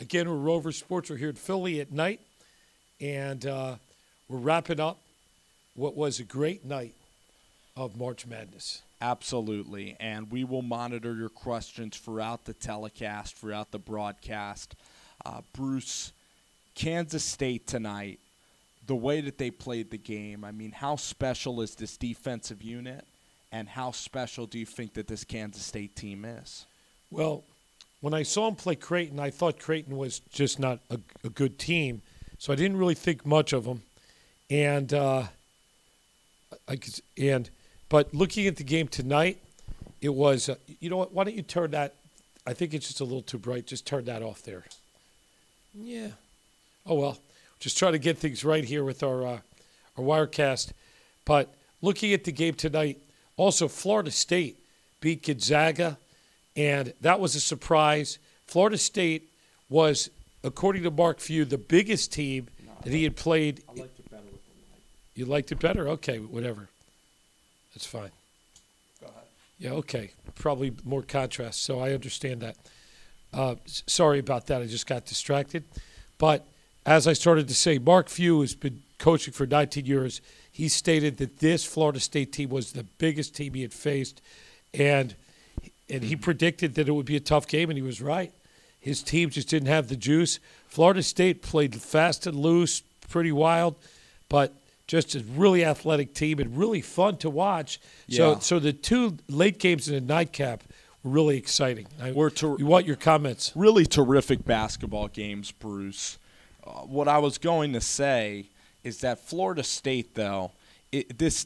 Again, we're Rover Sports. We're here at Philly at night, and we're wrapping up what was a great night of March Madness. Absolutely, and we will monitor your questions throughout the telecast, throughout the broadcast. Bruce, Kansas State tonight, the way that they played the game, I mean, how special is this defensive unit, and how special do you think that this Kansas State team is? Well, when I saw him play Creighton, I thought Creighton was just not a good team, so I didn't really think much of them. But looking at the game tonight, it was, you know what, why don't you turn that, I think it's just a little too bright, just turn that off there. Yeah. Oh, well, just try to get things right here with our Wirecast. But looking at the game tonight, also Florida State beat Gonzaga, and that was a surprise. Florida State was, according to Mark Few, the biggest team that he had played. I liked it better with the light. You liked it better? Okay, whatever. That's fine. Go ahead. Yeah, okay. Probably more contrast, so I understand that. Sorry about that. I just got distracted. But as I started to say, Mark Few has been coaching for 19 years. He stated that this Florida State team was the biggest team he had faced, and he predicted that it would be a tough game, and he was right. His team just didn't have the juice. Florida State played fast and loose, pretty wild, but just a really athletic team and really fun to watch. Yeah. So the two late games in the nightcap were really exciting. You want your comments? Really terrific basketball games, Bruce. What I was going to say is that Florida State, though, this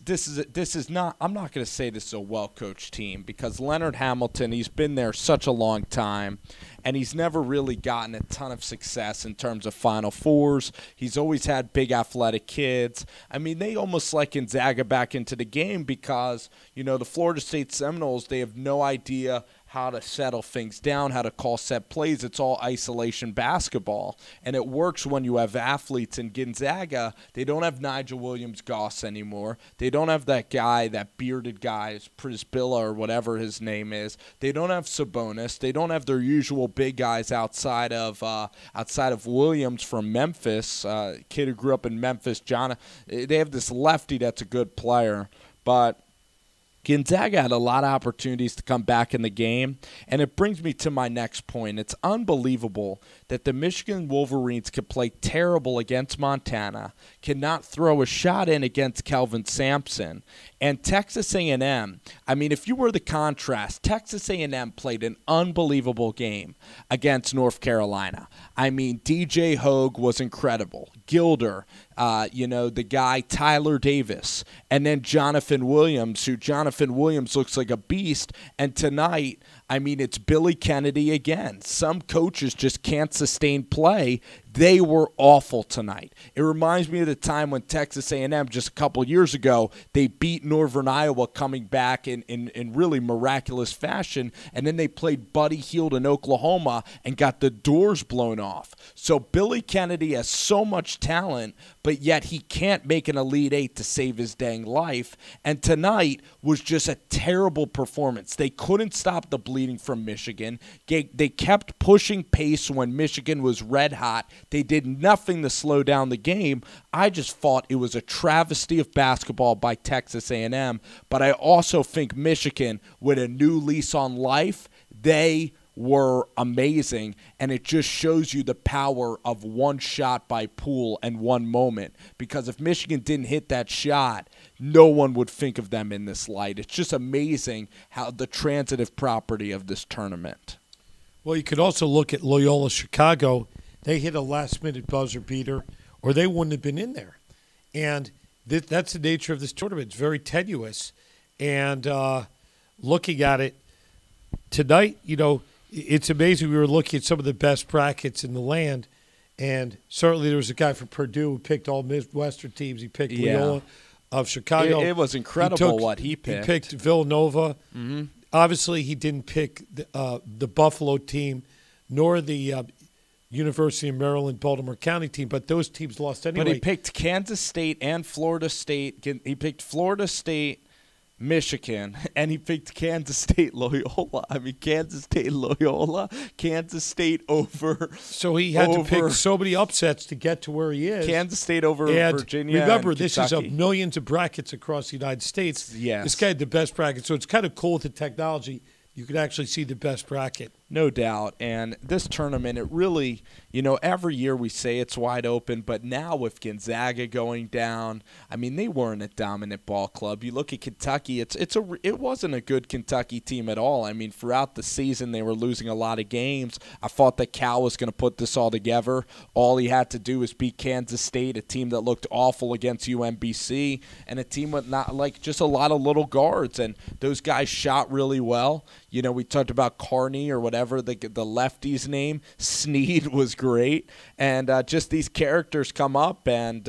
is not. I'm not going to say this is a well-coached team because Leonard Hamilton, he's been there such a long time, and he's never really gotten a ton of success in terms of Final Fours. He's always had big athletic kids. I mean, they almost like Gonzaga back into the game because, you know, the Florida State Seminoles, they have no idea how to settle things down, how to call set plays. It's all isolation basketball. And it works when you have athletes in Gonzaga. They don't have Nigel Williams-Goss anymore. They don't have that guy, that bearded guy, Prisbilla or whatever his name is. They don't have Sabonis. They don't have their usual big guys outside of Williams from Memphis, kid who grew up in Memphis. They have this lefty that's a good player. But Gonzaga had a lot of opportunities to come back in the game, and it brings me to my next point. It's unbelievable that the Michigan Wolverines could play terrible against Montana, cannot throw a shot in against Kelvin Sampson, and Texas A&M. I mean, if you were the contrast, Texas A&M played an unbelievable game against North Carolina. I mean, DJ Hogue was incredible. Gilder, the guy Tyler Davis, and then Jonathan Williams, looks like a beast. And tonight, I mean, it's Billy Kennedy again. Some coaches just can't sustain play. They were awful tonight. It reminds me of the time when Texas A&M just a couple years ago, they beat Northern Iowa coming back in really miraculous fashion, and then they played Buddy Hield in Oklahoma and got the doors blown off. So Billy Kennedy has so much talent, but yet he can't make an Elite Eight to save his dang life. And tonight was just a terrible performance. They couldn't stop the bleeding from Michigan. They kept pushing pace when Michigan was red hot. They did nothing to slow down the game. I just thought it was a travesty of basketball by Texas A&M. But I also think Michigan, with a new lease on life, they were amazing, and it just shows you the power of one shot by Poole and one moment, because if Michigan didn't hit that shot, no one would think of them in this light. It's just amazing how the transitive property of this tournament. Well, you could also look at Loyola Chicago. They hit a last-minute buzzer beater, or they wouldn't have been in there. And that's the nature of this tournament. It's very tenuous. And looking at it tonight, it's amazing. We were looking at some of the best brackets in the land, and certainly there was a guy from Purdue who picked all Midwestern teams. He picked Loyola of Chicago. It was incredible what he picked. He picked Villanova. Mm-hmm. Obviously, he didn't pick the Buffalo team nor the University of Maryland, Baltimore County team, but those teams lost anyway. But he picked Kansas State and Florida State. He picked Florida State, Michigan, and he picked Kansas State Loyola. I mean, Kansas State Loyola, Kansas State over. So he had to pick so many upsets to get to where he is. Kansas State over and Virginia. Remember, and this is of millions of brackets across the United States. Yes. This guy had the best bracket. So it's kind of cool with the technology. You can actually see the best bracket. No doubt. And this tournament, it really, every year we say it's wide open, but now with Gonzaga going down, I mean, they weren't a dominant ball club. You look at Kentucky, it wasn't a good Kentucky team at all. I mean, throughout the season, they were losing a lot of games. I thought that Cal was going to put this all together. All he had to do was beat Kansas State, a team that looked awful against UMBC, and a team with just a lot of little guards. And those guys shot really well. We talked about Carney or whatever the lefty's name. Sneed was great. And just these characters come up, and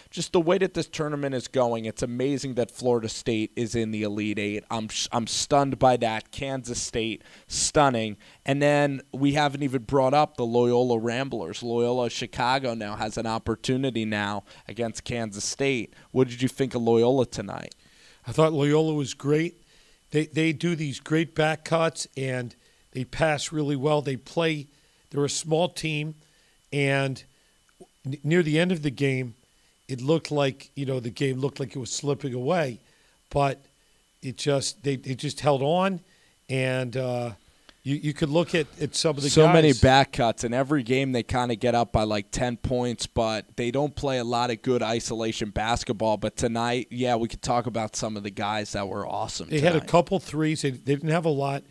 just the way that this tournament is going, it's amazing that Florida State is in the Elite Eight. I'm stunned by that. Kansas State, stunning. And then we haven't even brought up the Loyola Ramblers. Loyola Chicago now has an opportunity now against Kansas State. What did you think of Loyola tonight? I thought Loyola was great. They do these great back cuts, and they pass really well. They're a small team, and near the end of the game, it looked like, the game looked like it was slipping away, but they just held on, and you could look at some of the guys. So many back cuts. In every game, they kind of get up by like 10 points, but they don't play a lot of good isolation basketball. But tonight, yeah, we could talk about some of the guys that were awesome They had a couple threes. They didn't have a lot.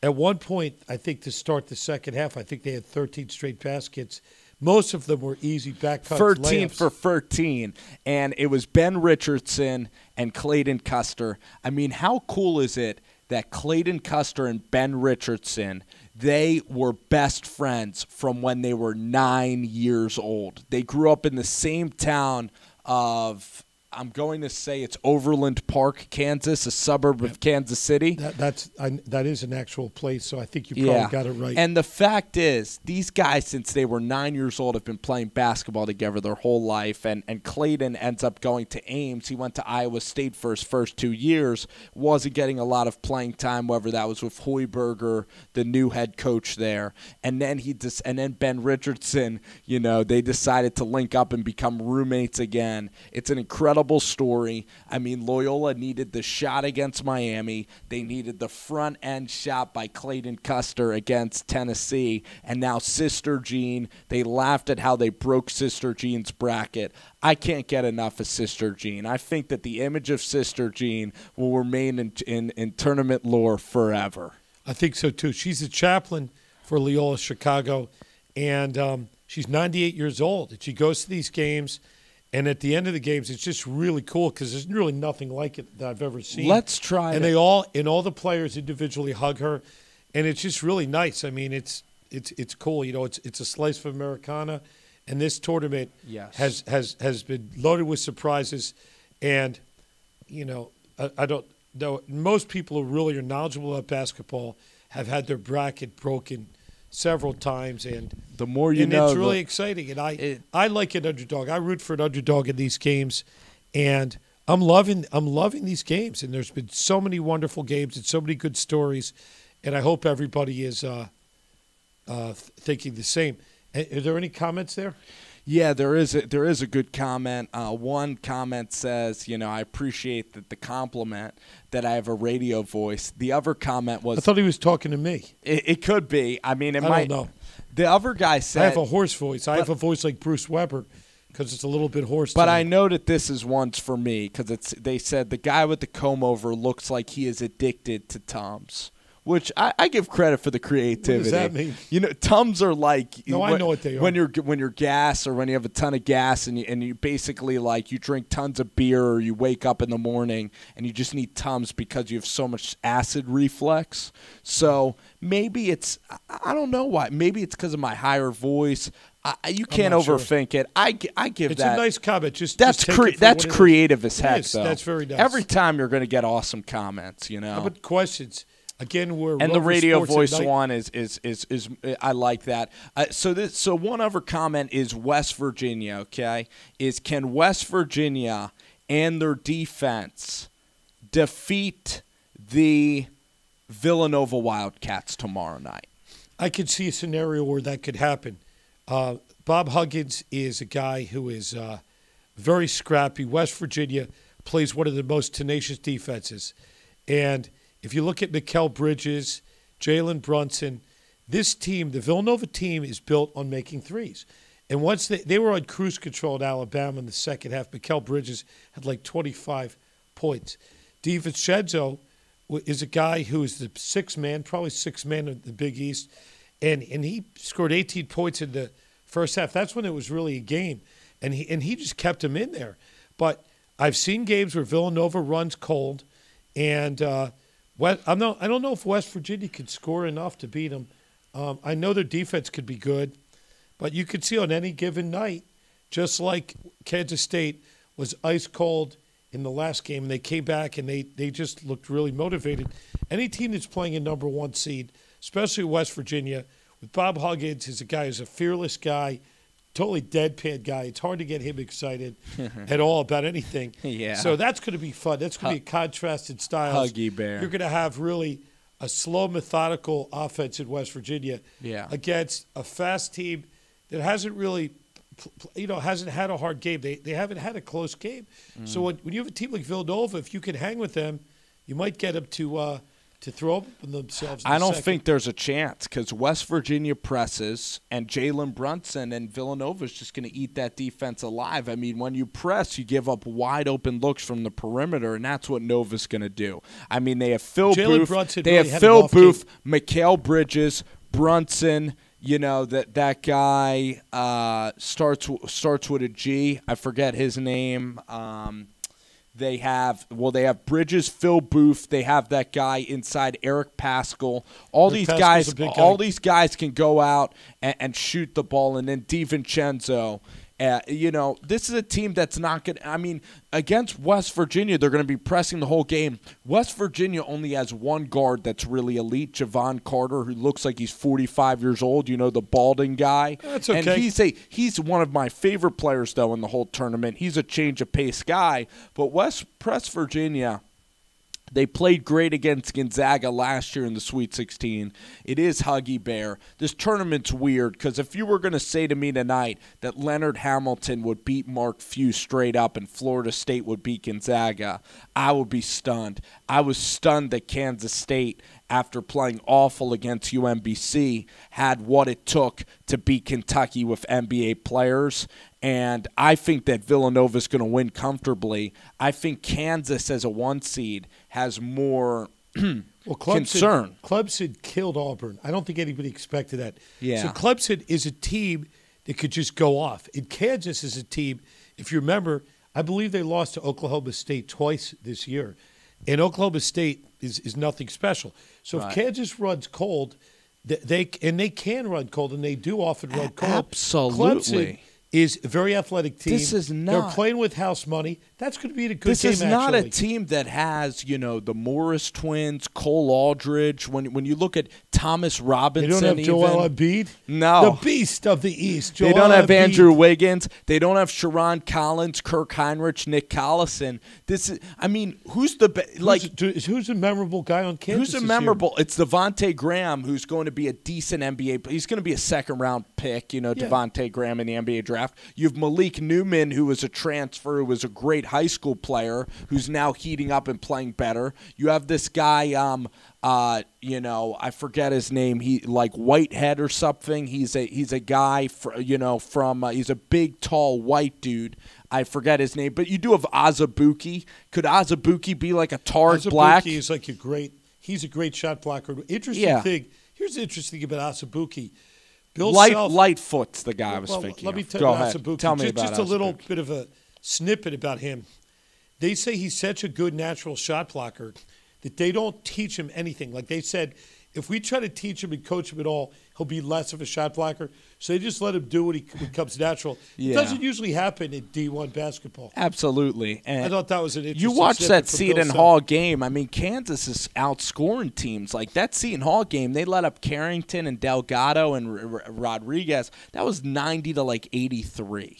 At one point, I think to start the second half, I think they had 13 straight baskets. Most of them were easy back cuts. 13 layups. for 13, and it was Ben Richardson and Clayton Custer. I mean, how cool is it that Clayton Custer and Ben Richardson, they were best friends from when they were 9 years old. They grew up in the same town of, I'm going to say it's Overland Park, Kansas, a suburb of Kansas City. That is an actual place, so I think you probably got it right. And the fact is, these guys, since they were 9 years old, have been playing basketball together their whole life. And Clayton ends up going to Ames. He went to Iowa State for his first 2 years. Wasn't getting a lot of playing time, whether that was with Hoiberger, the new head coach there. And then Ben Richardson, they decided to link up and become roommates again. It's an incredible story. I mean, Loyola needed the shot against Miami. They needed the front end shot by Clayton Custer against Tennessee. And now Sister Jean, they laughed at how they broke Sister Jean's bracket. I can't get enough of Sister Jean. I think that the image of Sister Jean will remain in tournament lore forever. I think so, too. She's a chaplain for Loyola Chicago, and she's 98 years old. And she goes to these games. And at the end of the games, it's just really cool because there's really nothing like it that I've ever seen. Let's try it. And all the players individually hug her, and it's just really nice. I mean, it's cool. It's a slice of Americana, and this tournament has been loaded with surprises. And I don't know. Most people who really are knowledgeable about basketball have had their bracket broken several times, and the more you know, it's really exciting. And I like an underdog. I root for an underdog in these games, and I'm loving these games. And there's been so many wonderful games and so many good stories, and I hope everybody is thinking the same. Are there any comments there? Yeah, there is a good comment. One comment says, I appreciate the compliment that I have a radio voice. The other comment was, I thought he was talking to me. It could be. I mean, I don't know. The other guy said, I have a hoarse voice. I have a voice like Bruce Weber because it's a little bit hoarse. But I know that this is once for me because they said the guy with the comb over looks like he is addicted to Tums. Which I give credit for the creativity. What does that mean? Tums are like I know what they are. When you're gas or when you have a ton of gas and you basically you drink tons of beer or you wake up in the morning and you just need Tums because you have so much acid reflux. So maybe it's I don't know why. Maybe it's because of my higher voice. You can't overthink it. I give it's that. It's a nice comment. That's creative as heck, though. That's very nice. Every time you're going to get awesome comments, How about questions? Again, and the radio voice one is I like that. So one other comment is West Virginia. Okay, can West Virginia and their defense defeat the Villanova Wildcats tomorrow night? I could see a scenario where that could happen. Bob Huggins is a guy who is very scrappy. West Virginia plays one of the most tenacious defenses. And if you look at Mikal Bridges, Jalen Brunson, this team, the Villanova team, is built on making threes. And once they were on cruise control at Alabama in the second half, Mikal Bridges had like 25 points. DiVincenzo is a guy who is the sixth man, probably sixth man of the Big East, and he scored 18 points in the first half. That's when it was really a game, and he just kept him in there. But I've seen games where Villanova runs cold, and I don't know if West Virginia could score enough to beat them. I know their defense could be good, but you could see on any given night, just like Kansas State was ice cold in the last game, and they came back and they just looked really motivated. Any team that's playing a number one seed, especially West Virginia, with Bob Huggins, is a guy who's a fearless guy, totally deadpan guy. It's hard to get him excited at all about anything. Yeah. So that's going to be fun. That's going to be a contrasted styles. Huggy Bear. You're going to have really a slow, methodical offense in West Virginia against a fast team that hasn't really, hasn't had a hard game. They haven't had a close game. So when you have a team like Villanova, if you can hang with them, you might get them to throw up on themselves. I don't think there's a chance because West Virginia presses and Jalen Brunson and Villanova is just going to eat that defense alive. I mean, when you press, you give up wide open looks from the perimeter, and that's what Nova's going to do. I mean, they have Phil Booth, Mikal Bridges, Brunson. That guy starts with a G. I forget his name. They have Bridges, Phil Booth. They have that guy inside, Eric Paschal. All these guys can go out and shoot the ball, and then DiVincenzo. This is a team that's not going to – I mean, against West Virginia, they're going to be pressing the whole game. West Virginia only has one guard that's really elite, Javon Carter, who looks like he's 45 years old, the balding guy. That's okay. And he's one of my favorite players, though, in the whole tournament. He's a change-of-pace guy. But West Virginia – they played great against Gonzaga last year in the Sweet 16. It is Huggy Bear. This tournament's weird because if you were going to say to me tonight that Leonard Hamilton would beat Mark Few straight up and Florida State would beat Gonzaga, I would be stunned. I was stunned that Kansas State, after playing awful against UMBC, had what it took to beat Kentucky with NBA players. And I think that Villanova is going to win comfortably. I think Kansas, as a one seed, has more concern. Clemson killed Auburn. I don't think anybody expected that. Yeah. So Clemson is a team that could just go off. And Kansas is a team, if you remember, I believe they lost to Oklahoma State twice this year. And Oklahoma State is nothing special. So if Kansas runs cold, they can run cold, and they do often run cold. Absolutely. Clemson is a very athletic team. This is not. They're playing with house money. That's going to be a good game, This is not a team that has, the Morris twins, Cole Aldridge. When you look at Thomas Robinson. They don't have Joel Embiid? No. The beast of the East, They don't have Andrew Wiggins. They don't have Sharon Collins, Kirk Heinrich, Nick Collison. Who's the who's the memorable guy on Kansas? Who's the memorable? It's Devonte Graham, who's going to be a decent NBA. He's going to be a second-round pick, Devonte Graham in the NBA draft. You have Malik Newman, who was a transfer, who was a great high school player, who's now heating up and playing better. You have this guy, I forget his name. He Whitehead or something. He's a guy he's a big, tall, white dude. I forget his name, but you do have Azubuike. Could Azubuike be like a Tars Black? Azubuike is he's a great shot blocker. Interesting thing. Here's the interesting thing about Azubuike. Lightfoot's the guy I was thinking. Let me tell you about Azubuike. Tell me about just a little bit of a snippet about him. They say he's such a good natural shot blocker that they don't teach him anything. Like they said, if we try to teach him and coach him at all, he'll be less of a shot blocker. So they just let him do what comes natural. It doesn't usually happen in D1 basketball. Absolutely. And I thought that was an interesting You watch that Seton Self. Hall game. I mean, Kansas is outscoring teams. Like that Seton Hall game, they let up Carrington and Delgado and Rodriguez. That was 90 to 83.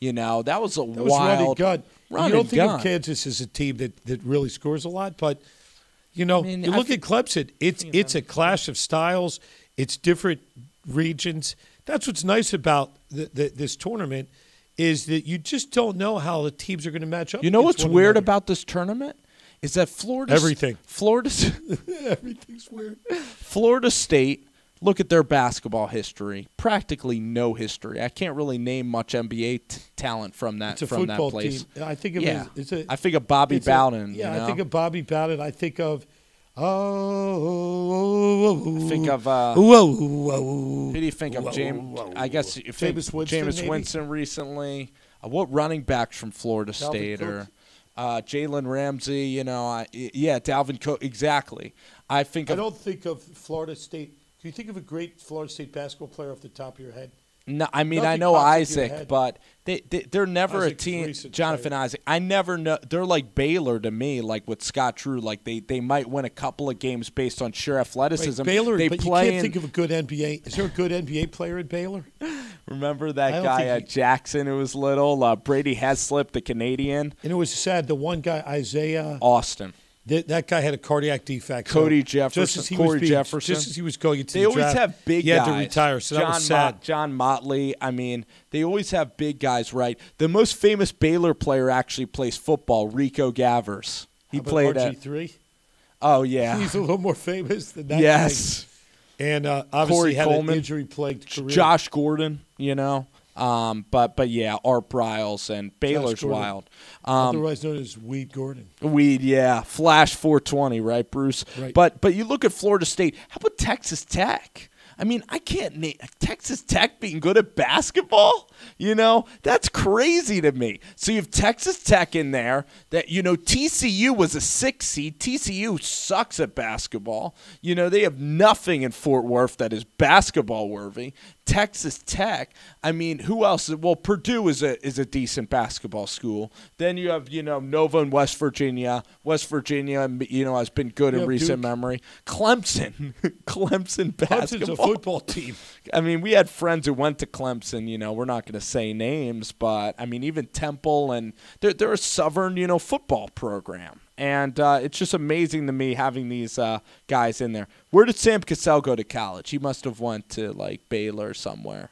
That was a That was wild run and gun. run You don't and think gun. of Kansas as a team that really scores a lot, but you mean, look at Clemson. It's a clash of styles. It's different regions. That's what's nice about this tournament is that you just don't know how the teams are going to match up. You know what's against one weird another. about this tournament is that Everything. Everything's weird. Florida State. Look at their basketball history. Practically no history. I can't really name much NBA talent from that It's a from that football place. team. I think of it as I think of Bobby Bowden. I think of Bobby Bowden. I think of I think of who do you think of? James. I guess you think Jameis Winston recently. What running backs from Florida State or Jalen Ramsey? Dalvin Cook. Exactly. I don't think of Florida State. Can you think of a great Florida State basketball player off the top of your head? No, I mean Nothing I know pops into your Isaac, head. but they're never Isaac's a team. recent, Jonathan right. Isaac, I never know. They're like Baylor to me, like with Scott Drew. Like they might win a couple of games based on sheer athleticism. Right, Baylor, they but play you can't think of a good NBA. Is there a good NBA player at Baylor? Remember I that don't guy think at Jackson who was little? Brady Heslip, the Canadian. And it was sad. The one guy, Isaiah Austin. That guy had a cardiac defect. Cody so Jefferson, Just as he Corey was being, Jefferson. Just as he was going into They the always draft, have big he had guys. to retire, so that was sad. John Motley. I mean, they always have big guys, right? The most famous Baylor player actually plays football, Rico Gavers. He played at RG3. Oh, yeah. He's a little more famous than that. Yes. Guy. And obviously Corey had Coleman, an injury-plagued career. Josh Gordon, But yeah, Art Briles and Baylor's Gordon. wild. Otherwise known as Weed Gordon. Weed, yeah. Flash 420, right, Bruce? Right. But you look at Florida State. How about Texas Tech? I mean, I can't name Texas Tech being good at basketball. That's crazy to me. So you have Texas Tech in there. That TCU was a 6 seed. TCU sucks at basketball. They have nothing in Fort Worth that is basketball worthy. Texas Tech. I mean, who else? Well, Purdue is a decent basketball school. Then you have Nova and West Virginia. West Virginia, has been good in recent memory. Clemson, Clemson basketball. Clemson's a football team. I mean, we had friends who went to Clemson. We're not going to say names, but I mean, even Temple and they're a Southern, football program. And it's just amazing to me having these guys in there. Where did Sam Cassell go to college? He must have went to like Baylor somewhere.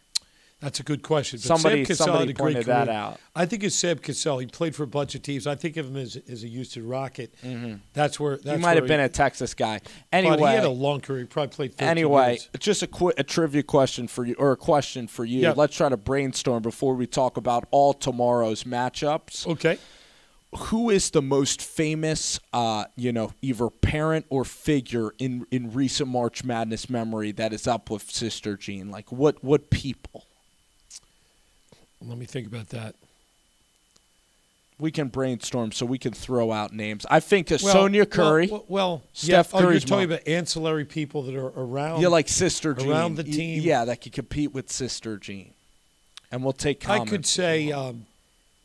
That's a good question. But Somebody Sam Cassell had a great pointed career. that out. I think it's Sam Cassell. He played for a bunch of teams. I think of him as a Houston Rocket. Mm-hmm. That's where he might have been a Texas guy. Anyway, but he had a long career. He probably played 13 years. Just a trivia question for you, or a question for you. Yep. Let's try to brainstorm before we talk about all tomorrow's matchups. Okay. Who is the most famous, either parent or figure in recent March Madness memory that is up with Sister Jean? Like, what people? Let me think about that. We can brainstorm so we can throw out names. I think Sonia Curry. Steph You're Curry's talking mom. about ancillary people that are around. Yeah, like Sister Jean. Around the team. Yeah, that could compete with Sister Jean. And we'll take comments. I could say,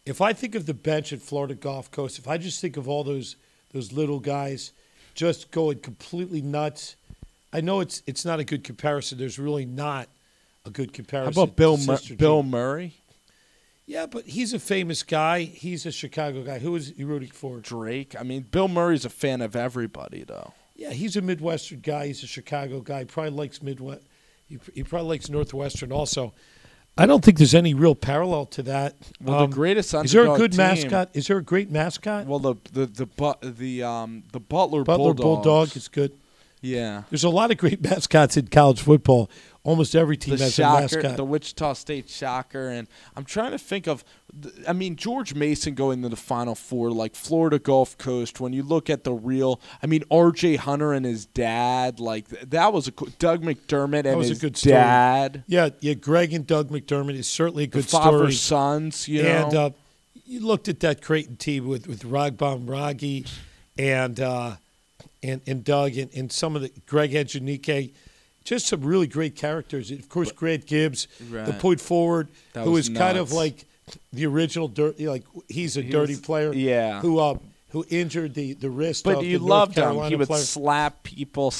if I think of the bench at Florida Gulf Coast, if I just think of all those little guys just going completely nuts, I know it's not a good comparison. There's really not a good comparison. How about to Bill Murray? Yeah, but he's a famous guy. He's a Chicago guy. Who is he rooting for? Drake. I mean, Bill Murray's a fan of everybody, though. Yeah, he's a Midwestern guy. He's a Chicago guy. He probably likes Midwest. He probably likes Northwestern also. I don't think there's any real parallel to that. Well, the greatest underdog is there a good team, mascot? Is there a great mascot? Well, the Butler Bulldog is good. Yeah. There's a lot of great mascots in college football. Almost every team has a mascot. The Wichita State Shocker. And I'm trying to think of, I mean, George Mason going to the Final Four, like Florida Gulf Coast. When you look at the real, I mean, R.J. Hunter and his dad, like that was Doug McDermott and his dad. Yeah, Greg and Doug McDermott is certainly a good story. Father-sons, And you looked at that Creighton team with Ragbon Raggi and Doug and some of the Greg Edgenike. Just some really great characters. Of course, Grant Gibbs, the point forward, who is kind of like the original dirty. Like he's a dirty player. Yeah. Who who injured the wrist But of you the loved North him. Carolina He would player. slap people,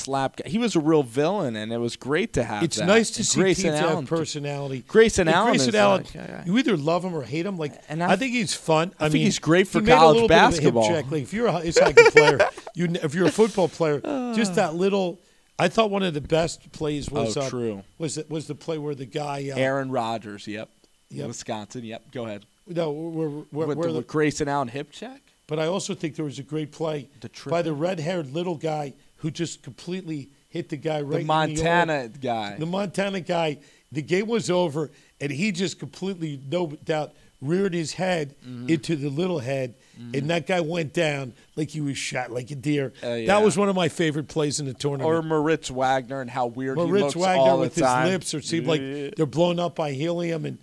He was a real villain, and it was great to have It's that. nice to see Grayson Pete have Allen. personality. Grayson Allen Grayson is Allen, like, you either love him or hate him. Like, And I think he's fun. I think he's great for he made a college little bit of a hip basketball. check. Like, if you're a ice hockey player, if you're a football player, just that little. I thought one of the best plays was true. Was the play where the guy Aaron Rodgers, Yep. Wisconsin, Go ahead. No, With the Grayson Allen hip check? But I also think there was a great play by the red-haired little guy who just completely hit the guy right The in Montana guy. The Montana guy. The game was over, and he just completely, no doubt, reared his head into the little head, and that guy went down like he was shot like a deer. That was one of my favorite plays in the tournament. Or Moritz Wagner and how weird he Moritz looks Wagner all with the time. his lips, or seemed like they're blown up by helium, and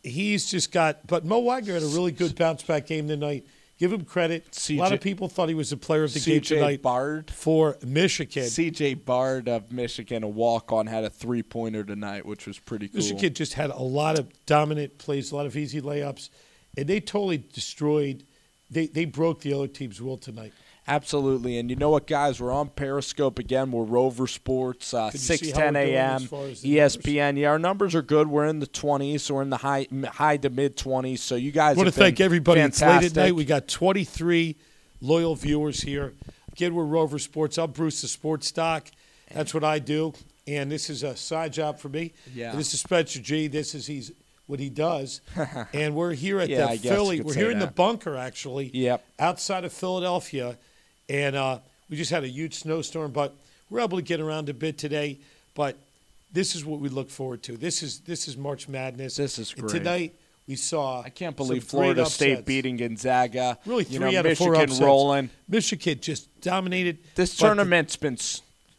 he's just got. But Moe Wagner had a really good bounce back game tonight. Give him credit. A lot of people thought he was the player of the game tonight for Michigan. C.J. Bard of Michigan, a walk-on, had a three-pointer tonight, which was pretty cool. Michigan just had a lot of dominant plays, a lot of easy layups, and they totally destroyed. They broke the other team's will tonight. Absolutely. And you know what, guys? We're on Periscope again. We're Rover Sports, 6:10 a.m., ESPN. Yeah, our numbers are good. We're in the 20s, so we're in the high to mid-20s. So you guys I want to thank everybody. Fantastic. It's late at night. We got 23 loyal viewers here. Again, we're Rover Sports. I'm Bruce, the sports doc. That's what I do. And this is a side job for me. Yeah. And this is Spencer G. This is what he does. And we're here at I the guess Philly. you could We're say here in the that. bunker, actually. Yep. Outside of Philadelphia. And we just had a huge snowstorm, but we're able to get around a bit today. But this is what we look forward to. This is March Madness. This is great. And tonight we saw. I can't believe some great Florida State upsets. beating Gonzaga. Really, three out of Michigan four upsets. rolling. Michigan just dominated. This tournament's been.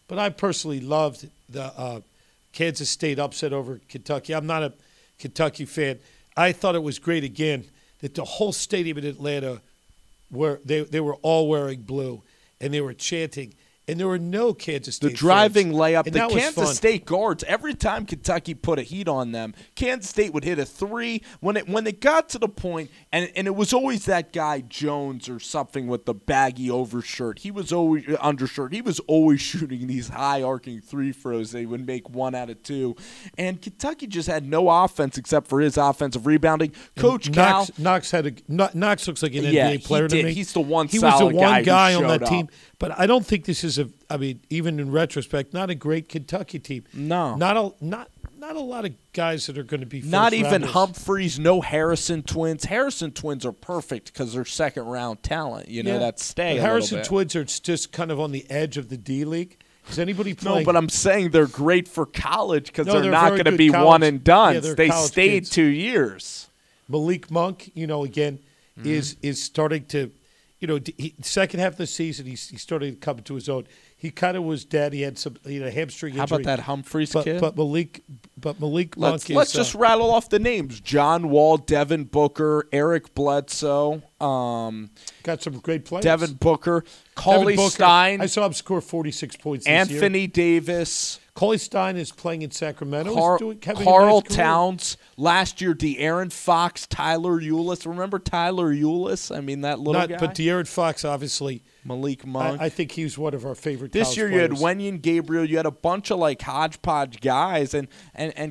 But I personally loved the Kansas State upset over Kentucky. I'm not a Kentucky fan. I thought it was great again that the whole stadium in Atlanta they were all wearing blue and they were chanting. And there were no Kansas State The driving fans. layup, And the that was Kansas fun. State guards, every time Kentucky put a heat on them, Kansas State would hit a three. When it got to the point, and it was always that guy Jones or something with the baggy overshirt. He was always undershirt. He was always shooting these high arcing three throws. They would make 1 out of 2. And Kentucky just had no offense except for his offensive rebounding. Coach Cal. Knox looks like an NBA player to me. He's the one He solid was the one guy who on that showed team. up. But I don't think this is even in retrospect, not a great Kentucky team. No. Not a lot of guys that are going to be first Not even rounders. Humphreys, no Harrison twins. Harrison twins are perfect because they're second-round talent. That stay But a Harrison little bit. twins are just kind of on the edge of the D League. Is anybody playing? No, but I'm saying they're great for college because No, they're they're not very going to good be college- one and done. Yeah, they're they college stayed kids. 2 years. Malik Monk, again, is starting to, second half of the season, he started to come to his own. He kind of was dead. He had some hamstring injury. How about that Humphreys kid? But Malik Monk is. Let's just rattle off the names: John Wall, Devin Booker, Eric Bledsoe, got some great players. Devin Booker, Cauley Stein. I saw him score 46 points this year. Anthony Davis. Cauley Stein is playing in Sacramento. Carl Towns. Last year, De'Aaron Fox, Tyler Ulis. Remember Tyler Ulis? I mean, that little guy. But De'Aaron Fox, obviously. Malik Monk. I think he's one of our favorite This year players. you had Wenyen Gabriel. You had a bunch of hodgepodge guys. And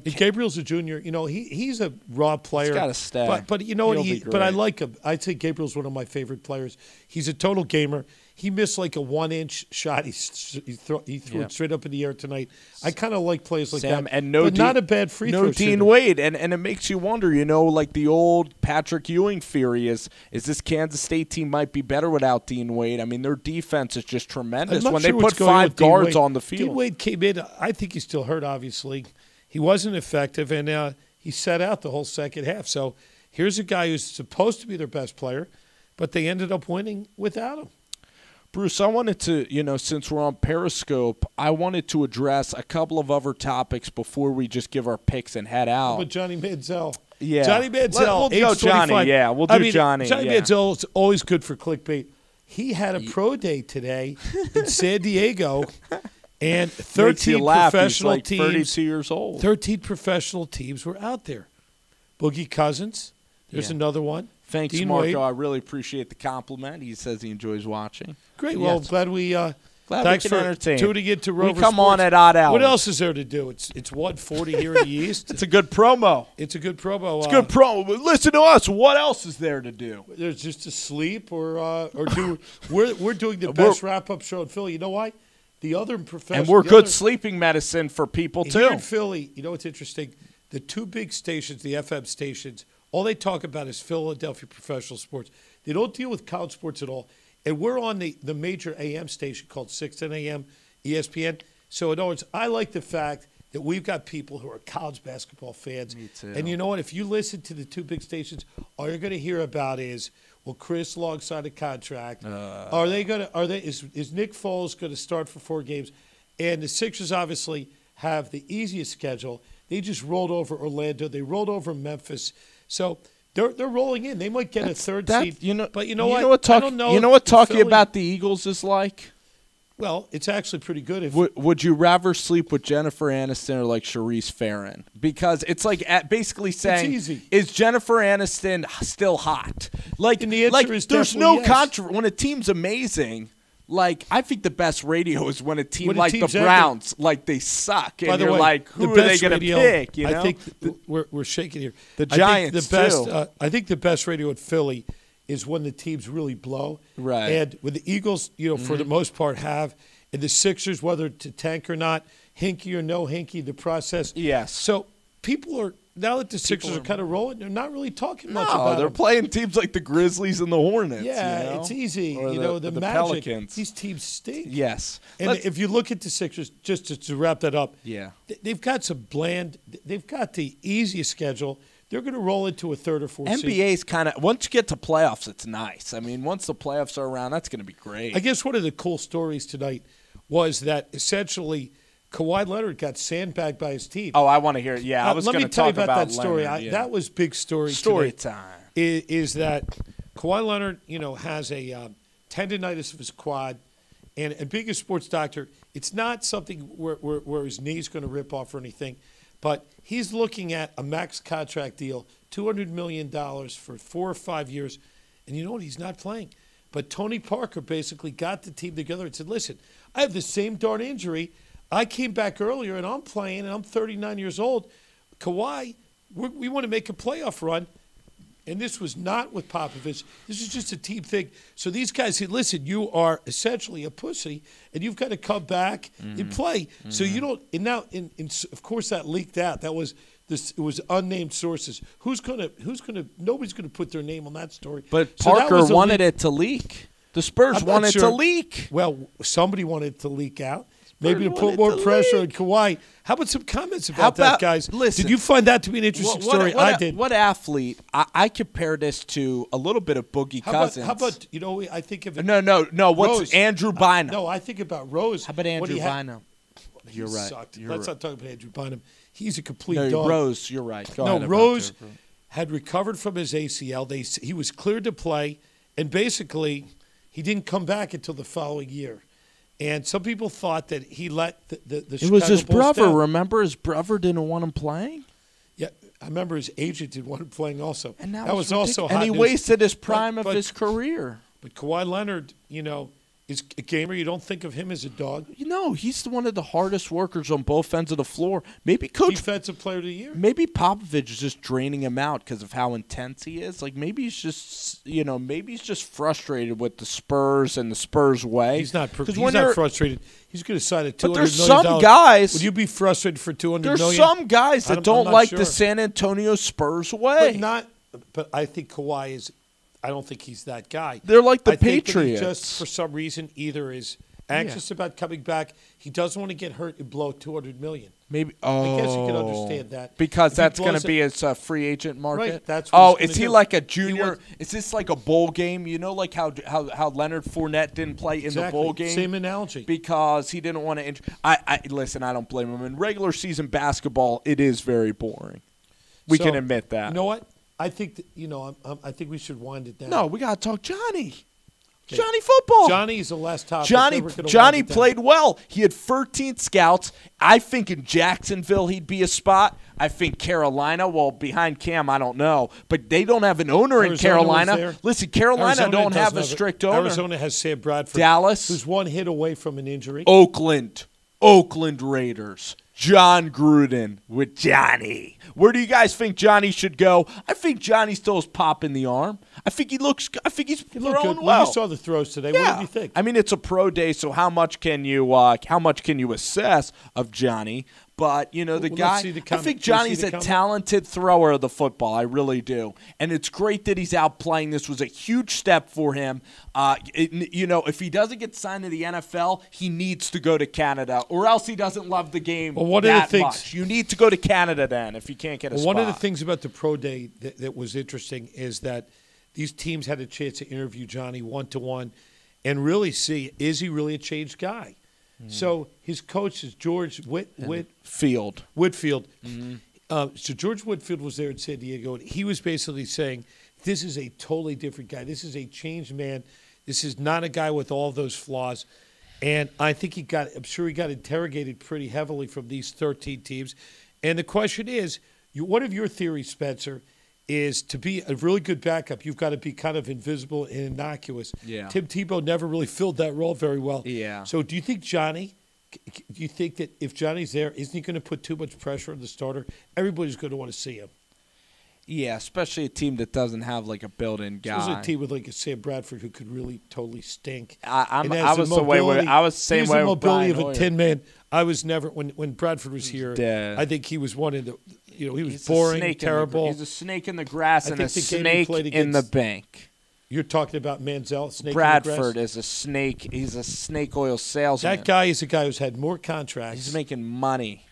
Gabriel's a junior. He's a raw player. He's got to stay. But you know what? He'll be But I great. like him. I'd say Gabriel's one of my favorite players. He's a total gamer. He missed like a 1-inch shot. He threw it straight up in the air tonight. I kind of like plays like that. And but not a bad free throw No Dean shooter. Wade. And it makes you wonder, like the old Patrick Ewing theory is this Kansas State team might be better without Dean Wade. I mean, their defense is just tremendous I'm not when sure they what's put going on 5 with Dean guards Wade. on the field. Dean Wade came in. I think he's still hurt, obviously. He wasn't effective, and he sat out the whole second half. So here's a guy who's supposed to be their best player, but they ended up winning without him. Bruce, I wanted to, since we're on Periscope, I wanted to address a couple of other topics before we just give our picks and head out. But Johnny Manziel. Yeah. Johnny Manziel. We'll go Johnny, yeah. We'll do Johnny. Johnny yeah. Manziel is always good for clickbait. He had a pro day today in San Diego, and 13 professional He's like teams. 32 years old. 13 professional teams were out there. Boogie Cousins. There's another one. Thanks, Dean Marco. Wade. I really appreciate the compliment. He says he enjoys watching. Great. Well, glad we Thanks for entertain. tuning in to Rover We come Sports. on at odd hours. What else is there to do? It's 1:40 here in the East. It's a good promo. It's a good promo. It's a good promo. But listen to us. What else is there to do? There's just to sleep or do. We're doing the best wrap-up show in Philly. You know why? The other professional. And we're good sleeping medicine for people, too. Here in Philly, you know what's interesting? The two big stations, the FM stations, all they talk about is Philadelphia professional sports. They don't deal with college sports at all. And we're on the major AM station called 610 AM ESPN. So, in other words, I like the fact that we've got people who are college basketball fans. Me too. And you know what? If you listen to the two big stations, all you're going to hear about is, will Chris Long sign a contract? Is Nick Foles going to start for 4 games? And the Sixers obviously have the easiest schedule. They just rolled over Orlando. They rolled over Memphis. So they're rolling in. They might get a third seed. But you know what? I don't know. You know what talking about the Eagles is like? Well, it's actually pretty good. Would you rather sleep with Jennifer Aniston or like Charisse Theron? Because it's like basically saying, it's easy. Is Jennifer Aniston still hot? Like, and the answer is there's definitely no yes. controversy. When a team's amazing, like I think the best radio is when a team like the team's Browns, like they suck, and By the you're way, like, who are they going to pick? You know? I think we're shaking here. The Giants too. I think the best radio in Philly is when the teams really blow. Right. And with the Eagles, for the most part have, and the Sixers, whether to tank or not, hinky or no hinky, the process. Yes. So people are, now that the Sixers are kind of rolling, they're not really talking much about they're them. playing teams like the Grizzlies and the Hornets. Yeah, it's easy. Or the Magic. Pelicans. These teams stink. Yes. And if you look at the Sixers, just to wrap that up, they've got some bland. They've got the easiest schedule. They're going to roll into a third or fourth seed. NBA's kind of, once you get to playoffs, it's nice. I mean, once the playoffs are around, that's going to be great. I guess one of the cool stories tonight was that essentially Kawhi Leonard got sandbagged by his team. Oh, I want to hear it. Yeah, I was going to talk about that story. Leonard, That was big story. Story today, time. Is that Kawhi Leonard, has a tendonitis of his quad, and being a sports doctor, it's not something where his knee's going to rip off or anything, but he's looking at a max contract deal, $200 million for 4 or 5 years, and you know what? He's not playing. But Tony Parker basically got the team together and said, listen, I have the same darn injury. I came back earlier, and I'm playing, and I'm 39 years old. Kawhi, we want to make a playoff run. And this was not with Popovich. This is just a team thing. So these guys said, listen, you are essentially a pussy, and you've got to come back and play. So you don't – and now, of course, that leaked out. That was – it was unnamed sources. Nobody's going to put their name on that story. But Parker wanted it to leak. The Spurs wanted to leak. Well, somebody wanted it to leak out. Maybe to put more pressure on Kawhi. How about some comments about that, guys? Listen, did you find that to be an interesting story? I did. What athlete? I compare this to a little bit of Boogie Cousins. How about I think of it. No. What's Rose. Andrew Bynum? No, I think about Rose. How about Andrew Bynum? You're right. Sucked. Let's not talk about Andrew Bynum. He's a complete dog. Rose, you're right. Rose had recovered from his ACL. He was cleared to play, and basically he didn't come back until the following year. And some people thought that he let the It was his brother. Down. Remember, his brother didn't want him playing. Yeah, I remember his agent didn't want him playing also. And that was also hot and he news. wasted his prime of his career. But Kawhi Leonard, is a gamer. You don't think of him as a dog. He's one of the hardest workers on both ends of the floor. Maybe Defensive Player of the Year. Maybe Popovich is just draining him out because of how intense he is. Like maybe he's just frustrated with the Spurs and the Spurs way. He's not frustrated. He's going to sign a $200 million. But there's some guys. Would you be frustrated for $200 million? There's some guys that don't like the San Antonio Spurs way. But I think Kawhi is. I don't think he's that guy. They're like the I think Patriots. That he just for some reason either is anxious about coming back. He doesn't want to get hurt and blow $200 million. Maybe. I guess you can understand that because that's going to be his free agent market. Right. That's what is he like a junior? Is this like a bowl game? Like how Leonard Fournette didn't play in the bowl game. Same analogy. Because he didn't want to. Listen. I don't blame him. In regular season basketball, it is very boring. We can admit that. You know what? I think that, I think we should wind it down. No, we got to talk Johnny. Johnny football. Johnny's the last topic. Johnny played well. He had 13 scouts. I think in Jacksonville he'd be a spot. I think Carolina, well, behind Cam, I don't know. But they don't have an owner in Carolina. Listen, Carolina don't have a strict owner. Arizona has Sam Bradford. Dallas. Who's one hit away from an injury. Oakland Raiders. John Gruden with Johnny. Where do you guys think Johnny should go? I think Johnny still has pop in the arm. I think he's throwing well. You saw the throws today. Yeah. What did you think? I mean, it's a pro day, so how much can you assess of Johnny? But, you know, I think Johnny's a talented thrower of the football. I really do. And it's great that he's out playing. This was a huge step for him. If he doesn't get signed to the NFL, he needs to go to Canada, or else he doesn't love the game much. You need to go to Canada then if you can't get a spot. One of the things about the pro day that was interesting is that these teams had a chance to interview Johnny one-to-one and really see, is he really a changed guy? So his coach is George Whitfield. Mm-hmm. So George Whitfield was there in San Diego, and he was basically saying, this is a totally different guy. This is a changed man. This is not a guy with all those flaws. And I think I'm sure he got interrogated pretty heavily from these 13 teams. And the question is, one of your theories, Spencer, is to be a really good backup, you've got to be kind of invisible and innocuous. Yeah. Tim Tebow never really filled that role very well. Yeah. So do you think that if Johnny's there, isn't he going to put too much pressure on the starter? Everybody's going to want to see him. Yeah, especially a team that doesn't have like a built-in guy. So a team with like a Sam Bradford who could really totally stink. I was the same way. The mobility of a tin man. I was never when Bradford was here. Dead. I think he was one of the. He was boring, terrible. He's a snake in the grass and a snake in the bank. You're talking about Manziel, snake Bradford in the grass? is a snake. He's a snake oil salesman. That guy is a guy who's had more contracts. He's making money.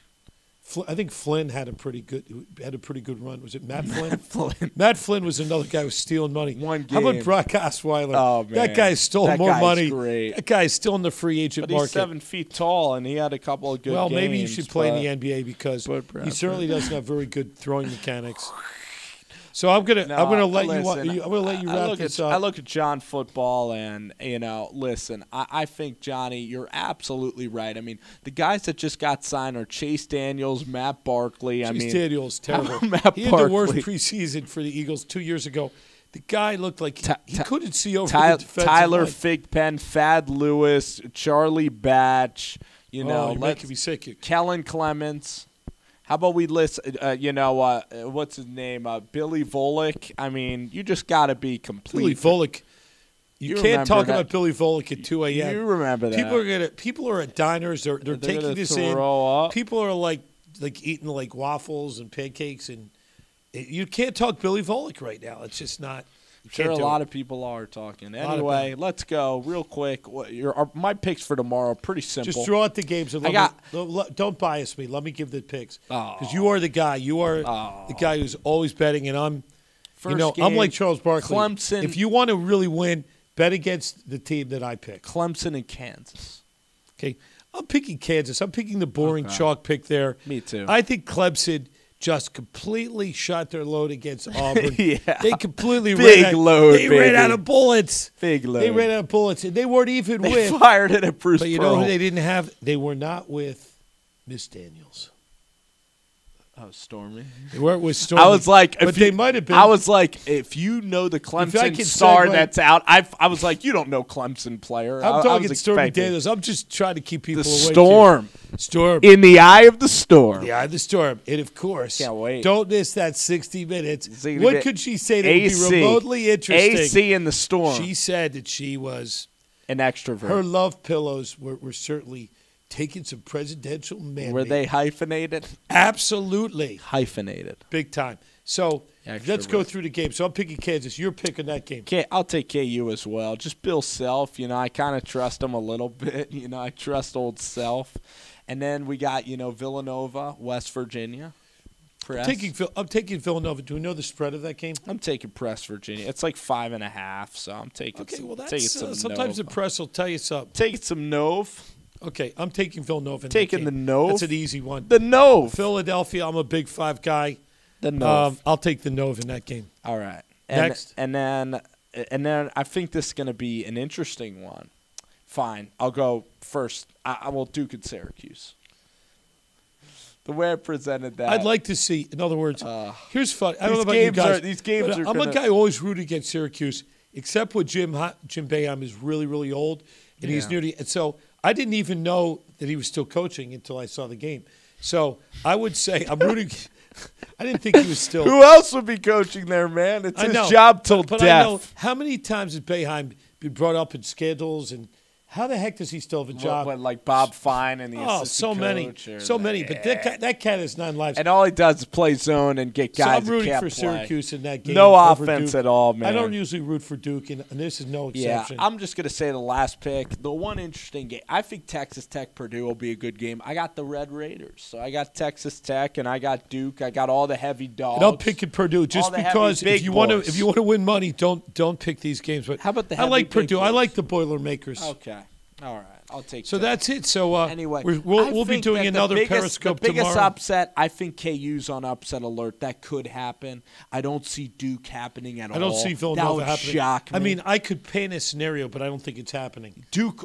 I think Flynn had a pretty good run. Was it Matt Flynn? Matt Flynn was another guy who was stealing money. One game. How about Brock Osweiler? Oh, man. That guy stole more money. Great. That guy's still in the free agent but market. He's 7 feet tall, and he had a couple of good games. Well, maybe you should play in the NBA because he certainly doesn't have very good throwing mechanics. So I'm gonna let you wrap this up. I look at John football, and listen. I think Johnny, you're absolutely right. I mean, the guys that just got signed are Chase Daniels, Matt Barkley. Chase Daniels terrible. He had the worst preseason for the Eagles 2 years ago. The guy looked like he couldn't see over the defensive Tyler line. Thigpen, Fad Lewis, Charlie Batch. You're making me sick. Kellen Clements. How about we list, what's his name, Billy Volek? I mean, you just got to be complete. Billy Volek. You can't talk about Billy Volek at 2 a.m. You remember that. People are at diners. They're taking this in. Up. People are like eating like waffles and pancakes, and you can't talk Billy Volek right now. It's just not. I'm sure a lot of people are talking. Anyway, let's go real quick. My picks for tomorrow are pretty simple. Just throw out the games. And don't bias me. Let me give the picks because you are the guy. You are the guy who's always betting, and I'm. I'm like Charles Barkley. Clemson. If you want to really win, bet against the team that I pick. Clemson and Kansas. Okay, I'm picking Kansas. I'm picking the boring chalk pick there. Me too. I think Clemson just completely shot their load against Auburn. Yeah. They completely ran out of bullets. Big load. They ran out of bullets, and they weren't even with. They fired it at Bruce But you know who they didn't have? They were not with Miss Daniels. Oh, Stormy. They weren't with Stormy. I was like, they might have been. I was like, if you know the Clemson star that's out, I was like, you don't know Clemson player. I'm talking Stormy Daniels. I'm just trying to keep people away. Storm. In the eye of the storm. The eye of the storm. And, of course, can't wait. Don't miss that 60 minutes. What could she say that would be remotely interesting? AC in the storm. She said that she was an extrovert. Her love pillows were certainly taking some presidential mandate. Were they hyphenated? Absolutely. Hyphenated. Big time. So let's go through the game. So I'm picking Kansas. You're picking that game. I'll take KU as well. Just Bill Self. I kind of trust him a little bit. I trust old Self. And then we got, Villanova, West Virginia. I'm taking Villanova. Do we know the spread of that game? I'm taking Press Virginia. It's like 5.5, so I'm taking sometimes the press will tell you something. Taking some Nove. Okay, I'm taking Villanova. Taking the Nove. That's an easy one. The Nove. Philadelphia, I'm a Big Five guy. The Nove. I'll take the Nove in that game. All right. Next. And then And then I think this is going to be an interesting one. Fine, I'll go first. I will Duke and Syracuse. The way I presented that. I'd like to see, in other words, here's fun. I don't know about games you guys. these games are I'm a guy who always rooted against Syracuse, except when Jim Boeheim is really, really old, and he's near the. And so I didn't even know that he was still coaching until I saw the game. So I would say I'm rooting. I didn't think he was still. Who else would be coaching there, man? It's his job till but death. I know how many times has Boeheim been brought up in scandals, and how the heck does he still have a job? What, like Bob Fine and the assistant so many, coach so many. But that cat has 9 lives. And all he does is play zone and get guys. So I'm rooting that for can't Syracuse play. in that game. No over offense Duke. at all, man. I don't usually root for Duke, and this is no exception. Yeah, I'm just going to say the last pick. The one interesting game. I think Texas Tech Purdue will be a good game. I got the Red Raiders. So I got Texas Tech and I got Duke. I got all the heavy dogs. And I'm picking Purdue just because if you want to win money, don't pick these games. But how about the I like Purdue. boys? I like the Boilermakers. Okay. All right. I'll take so that. That's it. So anyway, we'll be doing another Periscope tomorrow. The biggest tomorrow. upset, I think KU's on upset alert. That could happen. I don't see Duke happening at all. I don't see Villanova that would happening. Shock me. I mean, I could paint a scenario, but I don't think it's happening. Duke,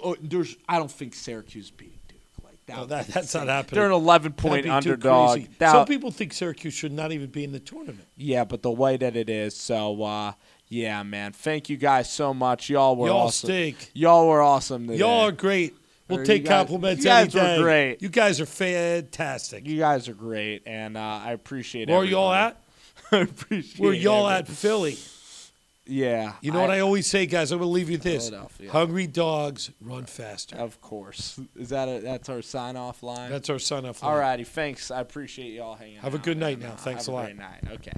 I don't think Syracuse beating Duke. Like that's not happening. They're an 11-point underdog. Some people think Syracuse should not even be in the tournament. Yeah, but the way that it is, so yeah, man. Thank you guys so much. Y'all were awesome. Stink. Y'all were awesome today. Y'all are great. We'll take compliments any day. You guys were great. You guys are fantastic. You guys are great, and I appreciate it. Where are y'all at? I appreciate Where y'all at Philly? Yeah. You know what I always say, guys? I'm going to leave you with this. Philadelphia. Hungry dogs run faster. Of course. That's our sign-off line? That's our sign-off line. All righty. Thanks. I appreciate y'all hanging out. Have a good night now. Thanks a lot. Have a great night. Okay.